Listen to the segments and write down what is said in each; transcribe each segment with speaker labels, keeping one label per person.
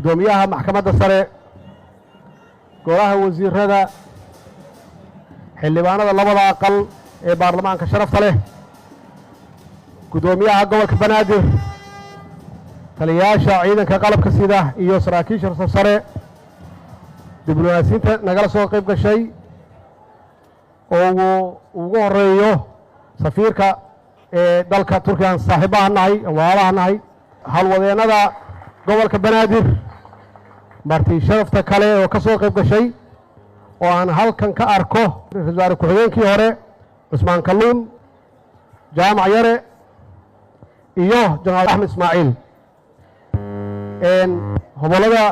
Speaker 1: gudoomiyaha maxkamadda sare golaha wasiirada xildhibaanada labada aqal ee baarlamaanka sharafta leh gudoomiyaha gobolka banaadir taliyayaasha ciidanka qalabka sida iyo saraakiisha sare diblomaasiyiinta nagala soo qayb gashay oo ugu horeeyo safiirka ee dalka Turkiga saaxiibaha nahay walaalaha nahay halwadeennada gobolka banaadir marti sharafta kale oo ka soo qayb gashay oo aan halkan ka arko ra'iisul wasaare ku-xigeenkii hore Cusmaan Kalluun jaamac yare iyo Janaal Axmed Ismaaciil hobolada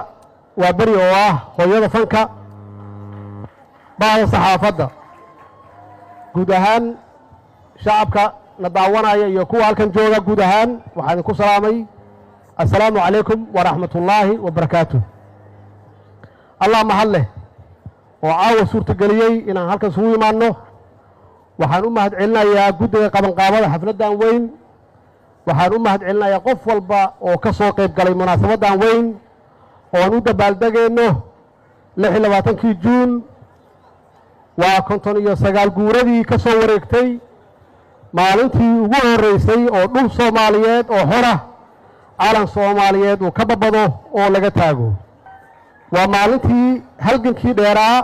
Speaker 1: waa bari oo ah hooyada fanka baada saxaafadda guud ahaan shacabka na daawanaya iyo kuwa halkan jooga guud ahaan waxaan ku salaamay assalaamu calaykum waraxmatullaahi wabarakaatuh allah mahad leh oo caawa suurtageliyey inaan halkan isugu imaanno waxaan u mahad celinayaa guddiga qabanqaabada xafladdan weyn waxaan u mahad celinayaa qof walba oo ka soo qayb galay munaasabaddan weyn oon u dabaaldegayno 26 juun waa 59 guuradii ka soo wareegtay maalintii ugu horeysay oo dhul Soomaaliyeed oo hora calan Soomaaliyeed uu ka babado oo laga taago waa maalintii halgankii dheeraa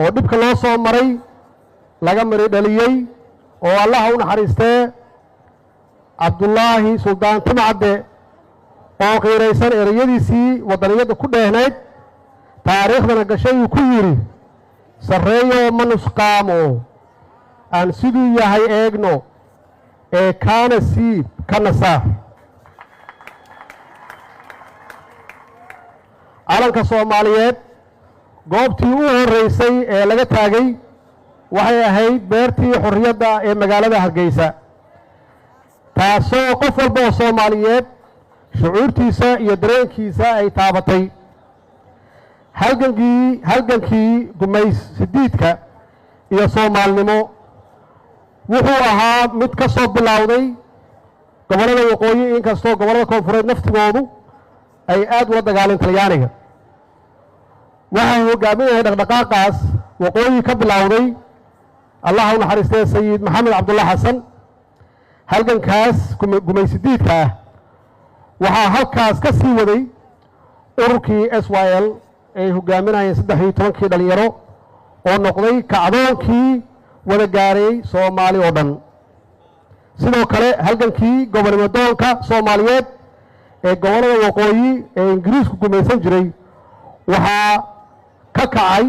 Speaker 1: oo dhibka loo soo maray laga mari dhaliyay oo Allah u naxariistay Cabdullaahi Suldaan Timcadde oo qiiraysan erayadiisii wadaniyada ku dheehnayd taariikhdana gashay uu ku yiri sareeyo manusqaamo aan siduu yahay eegno ee kaana siib kana saar calanka Soomaaliyeed goobtii u horeysay ee laga taagay waxay ahayd beertii xorriyadda ee magaalada Hargeysa taasoo qof walba oo Soomaaliyeed shucuurtiisa iyo dareenkiisa ay taabatay halgankii gumays sidiidka iyo Soomaalnimo wuxuu ahaa mid ka soo bilowday gobolada waqooyi inkastoo gobolada koonfureed naftigoodu ay aad ula dagaaleen Talyaaniga waxaa hogaaminayay dhaqdhaqaaqaas waqooyi ka bilowday Allah u naxariistay Sayid Maxamed Cabdulla Xasan halgankaas gumaysidiidka ah waxaa halkaas ka sii waday ururkii SYL ay hogaaminayeen 13 dhalinyaro oo noqday kacdoonkii wada gaaray Soomaali oo dhan sidoo kale halgankii gobolnimadoonka Soomaaliyeed ee gobolada waqooyi ee Ingiriisku gumaysan jiray waxaa ka kacay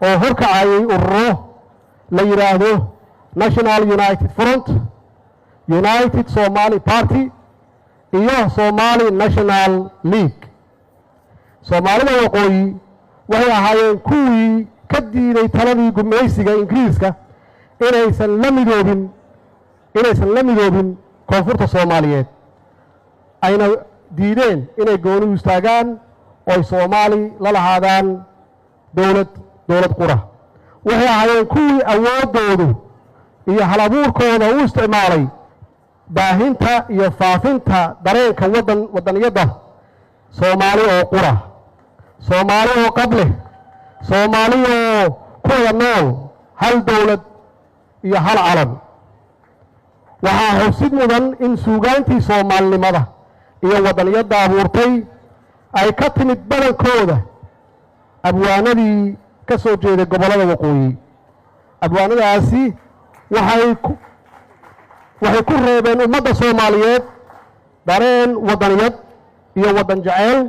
Speaker 1: oo horkacayay ururo la yiraahdo National United Front United Somali Party iyo Somali National League Soomaalida waqooyi waxay ahaayeen kuwii ka diiday taladii gumaysiga Ingiriiska inaysan la midoobin koonfurta Soomaaliyeed ayna diideen inay gooni u istaagaan oo ay Soomaali la lahaadaan dowlad qura waxay ahaayeen kuwii awoodoodu iyo halabuurkooda u isticmaalay baahinta iyo faafinta dareenka wadaniyada Soomaali oo qura Soomaali oo qable Soomaali oo ku wada nool hal dowlad iyo hal calan waxaa xusid mudan in suugaantii Soomaalinimada iyo wadaniyada abuurtay ay ka timid badankooda abwaanadii ka soo jeeday gobolada waqooyi abwaanadaasi waxay ku reebeen ummadda Soomaaliyeed dareen wadaniyad iyo wadan jacayl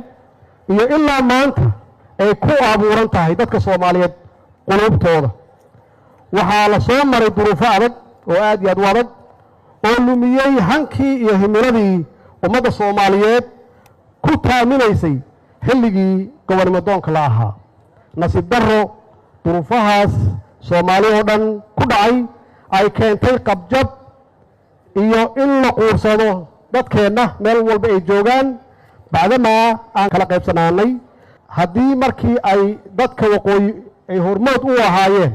Speaker 1: iyo ilaa maanta ay ku abuuran tahay dadka Soomaaliyeed qulubtooda waxaa la soo maray duruufo adag oo aad iyo aad u adag oo lumiyay hankii iyo himiladii ummadda Soomaaliyeed ku taaminaysay xilligii gobolnimadoonka la ahaa nasiib darro duruufahaas Soomaali oo dhan ku dhacay ay keentay qabjab iyo in la quursado dadkeenna meel walba ay joogaan bacdamaa aan kala qaybsanaanay haddii markii ay dadka waqooyi ay hormood u ahaayeen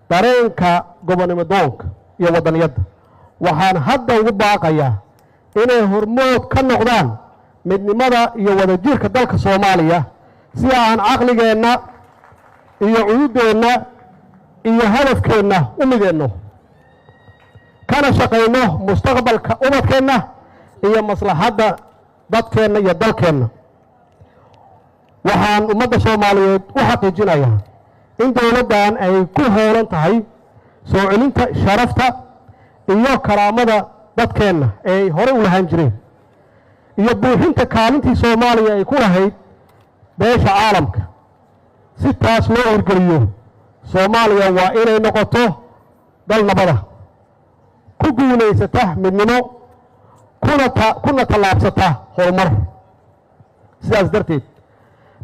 Speaker 1: dareenka gobolnimadoonka iyo wadaniyadda waxaan hadda ugu baaqayaa inay hormood ka noqdaan midnimada iyo wadajirka dalka Soomaaliya si aan caqligeenna iyo cududeenna iyo hadafkeenna u mideenno kana shaqeyno mustaqbalka ubadkeenna iyo maslaxadda dadkeenna iyo dalkeenna. waxaan ummadda Soomaaliyeed u xaqiijinayaa in dowladdan ay ku hoolan tahay soo celinta sharafta iyo karaamada dadkeenna ee hore u lahaan jireen iyo buuxinta kaalintii Soomaaliya ay ku lahayd beesha caalamka. si taas loo horgeliyo Soomaaliya waa inay noqoto dal nabada ku guulaysata midnimo kuna tallaabsata horumar. sidaas darteed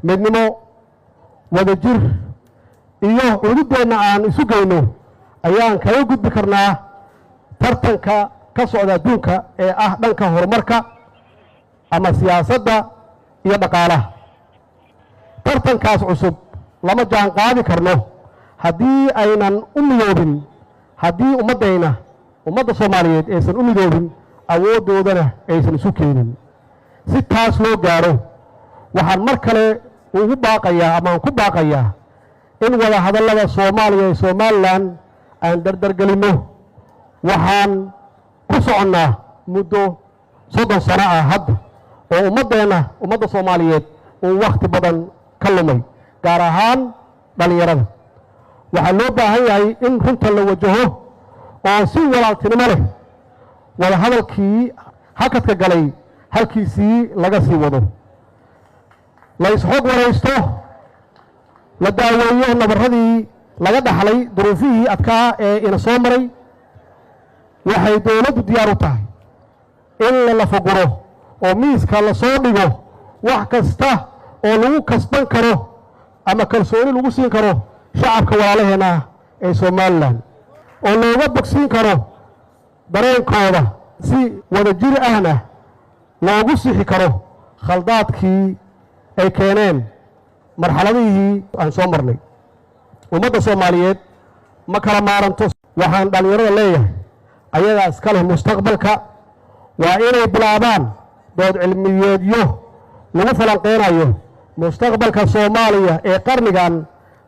Speaker 1: midnimo wadajir iyo cududeenna aan isu geyno ayaan kaga gudbi karnaa tartanka ka socda adduunka ee ah dhanka horumarka ama siyaasadda iyo dhaqaalaha. tartankaas cusub lama jaan qaadi karno haddii aynan u midoobin, haddii ummadda Soomaaliyeed aysan u midoobin, awooddoodana aysan isu keenin. si taas loo gaaro waxaan mar kale ugu baaqayaa ama aan ku baaqayaa in wada hadallada Soomaaliya iyo Somaliland aan dardargelinno. waxaan ku soconnaa muddo 30 sano ah hadda oo ummadda Soomaaliyeed uu waqti badan ka lumay, gaar ahaan dhalinyarada. waxaa loo baahan yahay in runta la wajaho oo si walaaltinimo leh wada hadalkii hakadka galay halkiisii laga sii wado, la isxog waraysto, la daaweeyo nabarradii laga dhaxlay duruufihii adkaa ee ina soo maray. waxay dowladdu diyaar u tahay in la lafaguro oo miiska la soo dhigo wax kasta oo lagu kasban karo ama kalsooni lagu siin karo shacabka walaalaheena ee Somaliland, oo looga bogsiin karo dareenkooda si wadajir ahna loogu sixi karo khaldaadkii ay keeneen marxaladihii aan soo marnay. ummadda Soomaaliyeed ma kala maaranto. waxaan dhalinyarada leeyahay ayagaa iska leh mustaqbalka. waa inay bilaabaan dood cilmiyeedyo lagu falanqeynayo mustaqbalka Soomaaliya ee qarnigan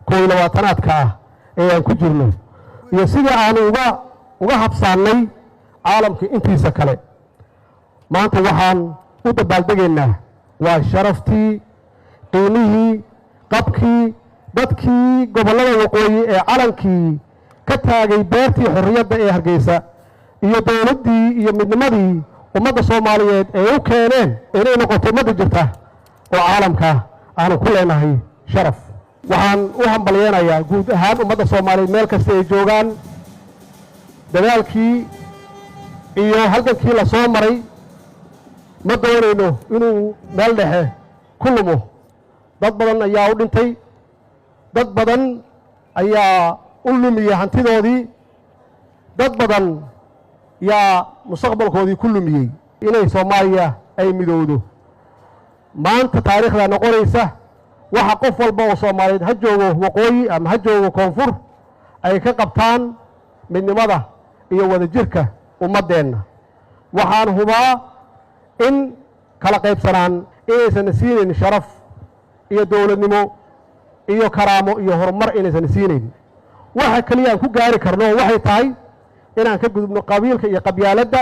Speaker 1: 21aadka ah ee aan ku jirno iyo sidii aan uga habsaannay caalamka intiisa kale. maanta waxaan u dabaaldegaynaa waa sharaftii, qiimihii, qabkii dadkii gobollada waqooyi ee calankii ka taagay beertii xorriyadda ee Hargeysa iyo dowladdii iyo midnimadii ummadda Soomaaliyeed ee u keeneen inay noqoto ummadda jirta oo caalamka aanu ku leenahay sharaf. waxaan u hambalyeenayaa guud ahaan ummadda Soomaaliyeed meel kasta ay joogaan dadaalkii iyo halgankii la soo maray. ma doonayno inuu meel dhexe ku lumo. dad badan ayaa u dhintay, dad badan ayaa u lumiyey hantidoodii, dad badan yaa mustaqbalkoodii ku lumiyey inay Soomaaliya ay midowdo. maanta taariikhda noqonaysa waxa qof walba oo Soomaaliyeed ha joogo waqooyi ama ha joogo koonfur ay ka qabtaan midnimada iyo wadajirka ummadeenna. waxaan hubaa in kala qaybsanaan inaysan siinayn sharaf iyo dowladnimo iyo karaamo iyo horumar inaysan siinayn. waxa kaliya aan ku gaari karno waxay tahay inaan ka gudubno qabiilka iyo qabyaaladda,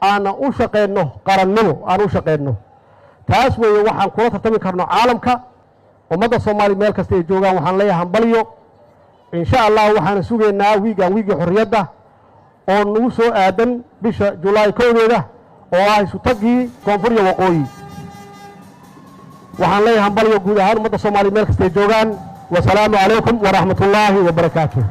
Speaker 1: aan u shaqeyno qarannimo, aan u shaqeyno. taas weeye waxaan kula tartami karno caalamka. ummadda Soomaaliya meel kasta ay joogaan waxaan leeyahay hambalyo. insha Allah waxaan sugaynaa wiigii xorriyadda oo nagu soo aadan bisha July 1 oo ah isu tagii koonfur iyo waqooyi. waxaan leeyahay hambalyo guud ahaan ummadda Soomaaliya meel kasta ay joogaan. wasalaamu calaykum waraxmatullaahi wabarakaatuh.